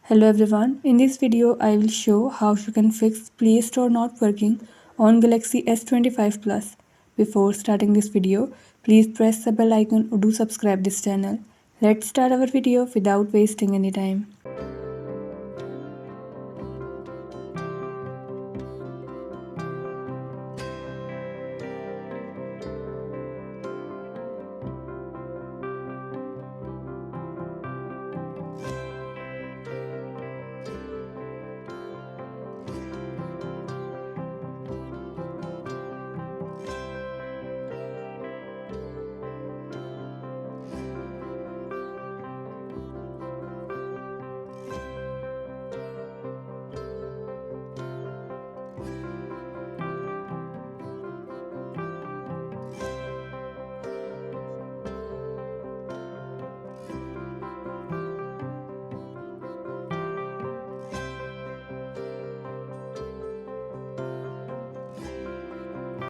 Hello everyone, in this video I will show how you can fix Play Store not working on Galaxy S25 Plus. Before starting this video, please press the bell icon or do subscribe this channel. Let's start our video without wasting any time.